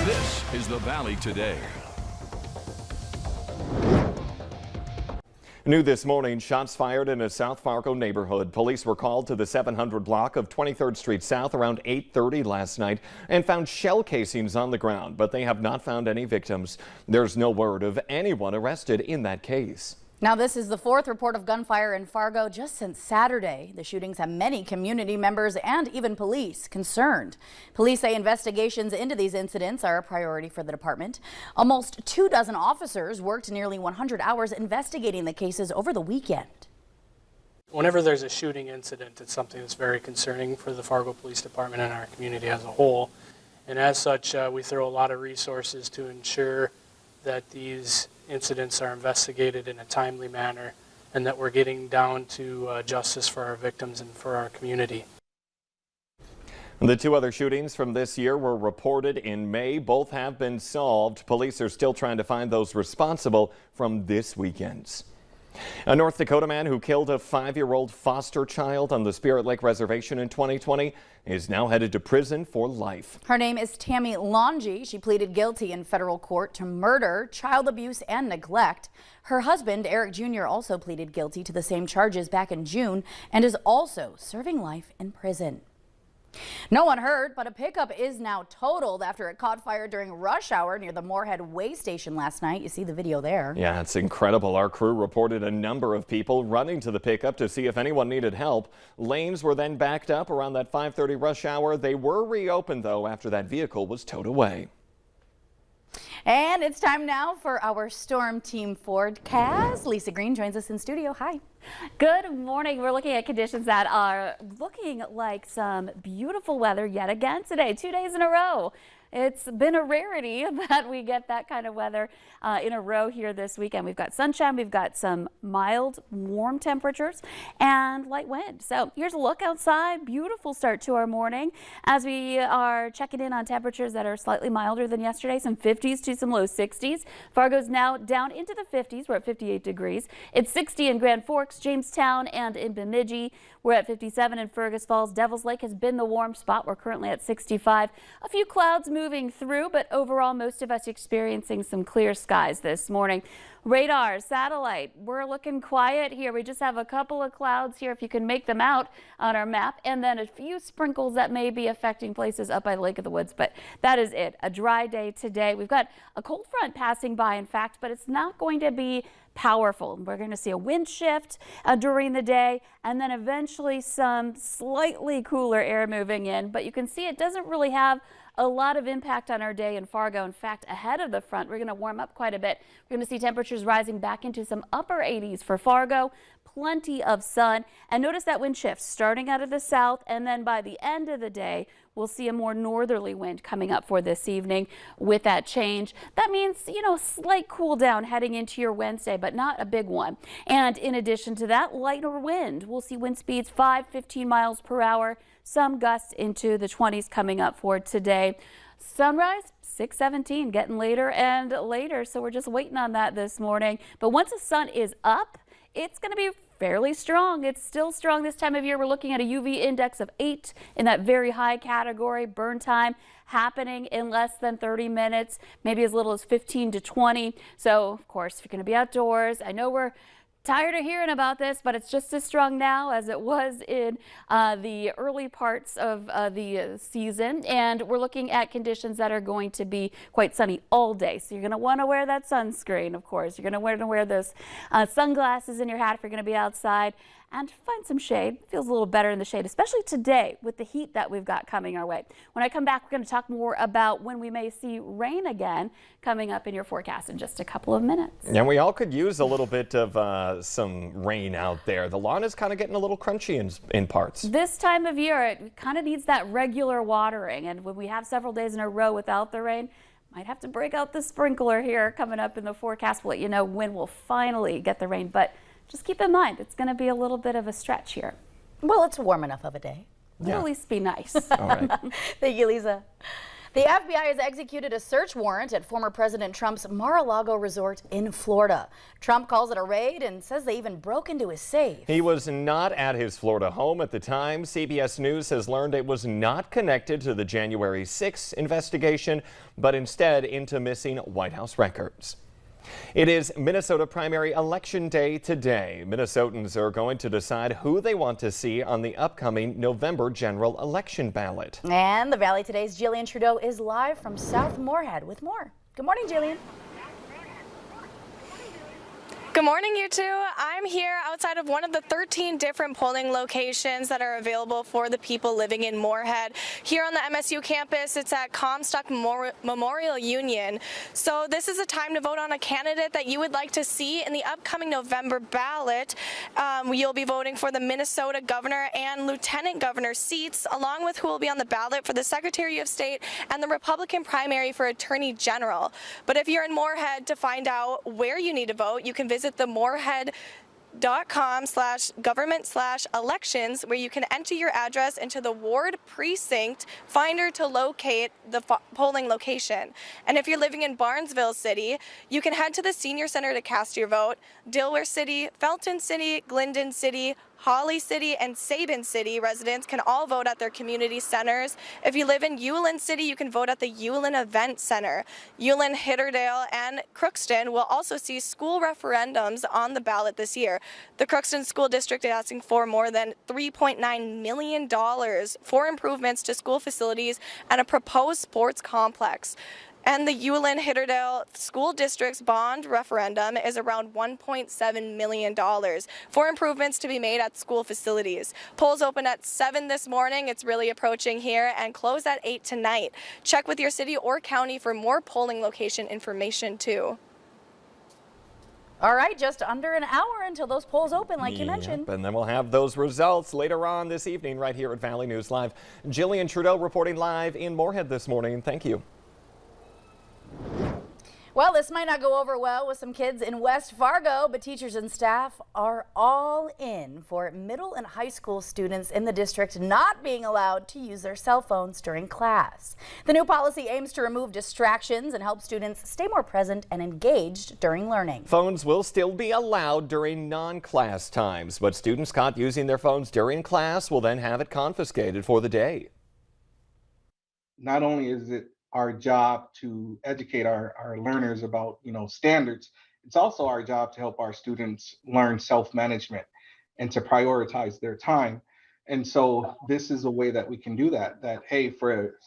This is the Valley Today. New this morning, shots fired in a South Fargo neighborhood. Police were called to the 700 block of 23rd Street South around 8:30 last night and found shell casings on the ground, but they have not found any victims. There's no word of anyone arrested in that case. Now, this is the fourth report of gunfire in Fargo just since Saturday. The shootings have many community members and even police concerned. Police say investigations into these incidents are a priority for the department. Almost 24 officers worked nearly 100 hours investigating the cases over the weekend. Whenever there's a shooting incident, it's something that's very concerning for the Fargo Police Department and our community as a whole. And as such, we throw a lot of resources to ensure that these incidents are investigated in a timely manner and that we're getting down to justice for our victims and for our community. The two other shootings from this year were reported in May. Both have been solved. Police are still trying to find those responsible from this weekend's. A North Dakota man who killed a 5-year-old foster child on the Spirit Lake Reservation in 2020 is now headed to prison for life. Her name is Tammy Longy. She pleaded guilty in federal court to murder, child abuse, and neglect. Her husband, Eric Jr., also pleaded guilty to the same charges back in June and is also serving life in prison. No one hurt, but a pickup is now totaled after it caught fire during rush hour near the Moorhead Way Station last night. You see the video there. Yeah, it's incredible. Our crew reported a number of people running to the pickup to see if anyone needed help. Lanes were then backed up around that 5:30 rush hour. They were reopened, though, after that vehicle was towed away. And it's time now for our Storm Team forecast. Lisa Green joins us in studio. Hi. Good morning. We're looking at conditions that are looking like some beautiful weather yet again today, 2 days in a row. It's been a rarity that we get that kind of weather in a row here this weekend. We've got sunshine, we've got some mild, warm temperatures and light wind. So here's a look outside. Beautiful start to our morning as we are checking in on temperatures that are slightly milder than yesterday, some 50s to some low 60s. Fargo's now down into the 50s. We're at 58 degrees. It's 60 in Grand Forks, Jamestown, and in Bemidji. We're at 57 in Fergus Falls. Devils Lake has been the warm spot. We're currently at 65. A few clouds moving through, but overall most of us experiencing some clear skies this morning. Radar, satellite, we're looking quiet here. We just have a couple of clouds here if you can make them out on our map, and then a few sprinkles that may be affecting places up by the Lake of the Woods, but that is it. A dry day today. We've got a cold front passing by, in fact, but it's not going to be powerful. We're going to see a wind shift during the day and then eventually some slightly cooler air moving in, but you can see it doesn't really have a lot of impact on our day in Fargo. In fact, ahead of the front, we're going to warm up quite a bit. We're going to see temperatures rising back into some upper 80s for Fargo. Plenty of sun, and notice that wind shift starting out of the south, and then by the end of the day we'll see a more northerly wind coming up for this evening. With that change, that means, you know, slight cool down heading into your Wednesday, but not a big one. And in addition to that, lighter wind. We'll see wind speeds 5-15 miles per hour, some gusts into the 20s coming up for today. Sunrise 6:17, getting later and later, so we're just waiting on that this morning. But once the sun is up, it's going to be fairly strong. It's still strong this time of year. We're looking at a UV index of 8 in that very high category. Burn time happening in less than 30 minutes, maybe as little as 15 to 20. So, of course, if you're going to be outdoors, I know we're tired of hearing about this, but it's just as strong now as it was in the early parts of the season. And we're looking at conditions that are going to be quite sunny all day. So you're going to want to wear that sunscreen, of course. You're going to want to wear those sunglasses in your hat if you're going to be outside. And find some shade. It feels a little better in the shade, especially today with the heat that we've got coming our way. When I come back, we're going to talk more about when we may see rain again coming up in your forecast in just a couple of minutes. And we all could use a little bit of some rain out there. The lawn is kind of getting a little crunchy in parts. This time of year, it kind of needs that regular watering. And when we have several days in a row without the rain, might have to break out the sprinkler here coming up in the forecast. We'll let you know when we'll finally get the rain. But just keep in mind, it's going to be a little bit of a stretch here. Well, it's warm enough of a day. It'll at least be nice. All right. Thank you, Lisa. The FBI has executed a search warrant at former President Trump's Mar-a-Lago resort in Florida. Trump calls it a raid and says they even broke into his safe. He was not at his Florida home at the time. CBS News has learned it was not connected to the January 6th investigation, but instead into missing White House records. It is Minnesota primary election day today. Minnesotans are going to decide who they want to see on the upcoming November general election ballot. And the Valley Today's Jillian Trudeau is live from South Moorhead with more. Good morning, Jillian. Good morning, you two. I'm here outside of one of the 13 different polling locations that are available for the people living in Moorhead. Here on the MSU campus, it's at Comstock Memorial Union. So this is a time to vote on a candidate that you would like to see in the upcoming November ballot. You'll be voting for the Minnesota governor and lieutenant governor seats, along with who will be on the ballot for the Secretary of State and the Republican primary for Attorney General. But if you're in Moorhead, to find out where you need to vote, you can visit the moorhead.com/government/elections, where you can enter your address into the ward precinct finder to locate the polling location. And if you're living in Barnesville City, you can head to the Senior Center to cast your vote. Delaware City, Felton City, Glendon City, Holly City, and Sabin City residents can all vote at their community centers. If you live in Ulen City, you can vote at the Ulen Event Center. Ulen, Hitterdale, and Crookston will also see school referendums on the ballot this year. The Crookston School District is asking for more than $3.9 million for improvements to school facilities and a proposed sports complex. And the Ulen Hitterdale School District's bond referendum is around $1.7 million for improvements to be made at school facilities. Polls open at 7 this morning. It's really approaching here, and close at 8 tonight. Check with your city or county for more polling location information too. All right, just under an hour until those polls open, like you mentioned. And then we'll have those results later on this evening right here at Valley News Live. Jillian Trudeau reporting live in Moorhead this morning. Thank you. Well, this might not go over well with some kids in West Fargo, but teachers and staff are all in for middle and high school students in the district not being allowed to use their cell phones during class. The new policy aims to remove distractions and help students stay more present and engaged during learning. Phones will still be allowed during non-class times, but students caught using their phones during class will then have it confiscated for the day. Not only is it our job to educate our learners about, standards, it's also our job to help our students learn self-management and to prioritize their time. And so this is a way that we can do that, hey, for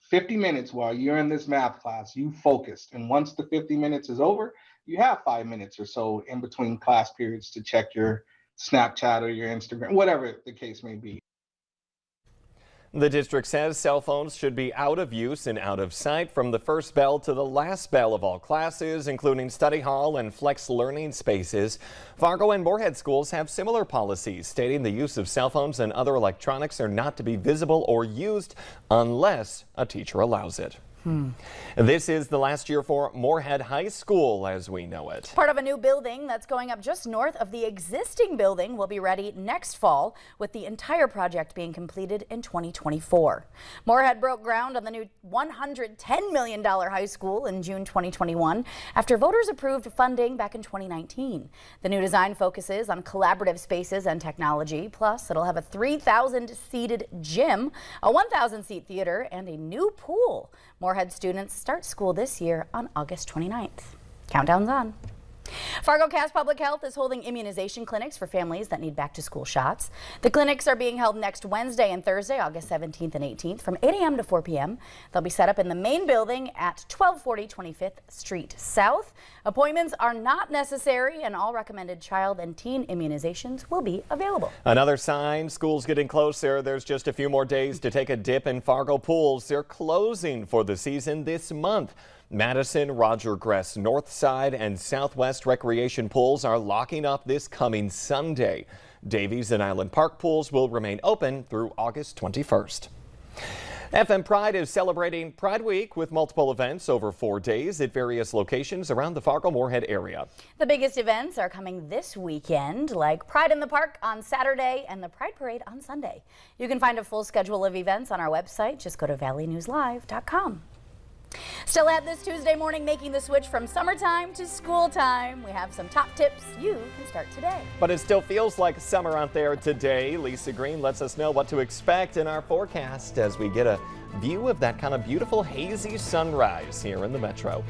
50 minutes while you're in this math class, you focused. And once the 50 minutes is over, you have 5 minutes or so in between class periods to check your Snapchat or your Instagram, whatever the case may be. The district says cell phones should be out of use and out of sight from the first bell to the last bell of all classes, including study hall and flex learning spaces. Fargo and Moorhead schools have similar policies stating the use of cell phones and other electronics are not to be visible or used unless a teacher allows it. This is the last year for Moorhead High School as we know it. Part of a new building that's going up just north of the existing building will be ready next fall, with the entire project being completed in 2024. Moorhead broke ground on the new $110 million high school in June 2021 after voters approved funding back in 2019. The new design focuses on collaborative spaces and technology, plus it'll have a 3,000-seated gym, a 1,000-seat theater, and a new pool. Moorhead students start school this year on August 29th. Countdown's on. Fargo Cass Public Health is holding immunization clinics for families that need back-to-school shots. The clinics are being held next Wednesday and Thursday, August 17th and 18th, from 8 a.m. to 4 p.m. They'll be set up in the main building at 1240 25th Street South. Appointments are not necessary, and all recommended child and teen immunizations will be available. Another sign, school's getting closer. There's just a few more days to take a dip in Fargo pools. They're closing for the season this month. Madison, Roger Gress, Northside, and Southwest Recreation pools are locking up this coming Sunday. Davies and Island Park pools will remain open through August 21st. FM Pride is celebrating Pride Week with multiple events over 4 days at various locations around the Fargo-Moorhead area. The biggest events are coming this weekend, like Pride in the Park on Saturday and the Pride Parade on Sunday. You can find a full schedule of events on our website. Just go to valleynewslive.com. Still at this Tuesday morning, making the switch from summertime to school time. We have some top tips you can start today. But it still feels like summer out there today. Lisa Green lets us know what to expect in our forecast as we get a view of that kind of beautiful hazy sunrise here in the metro.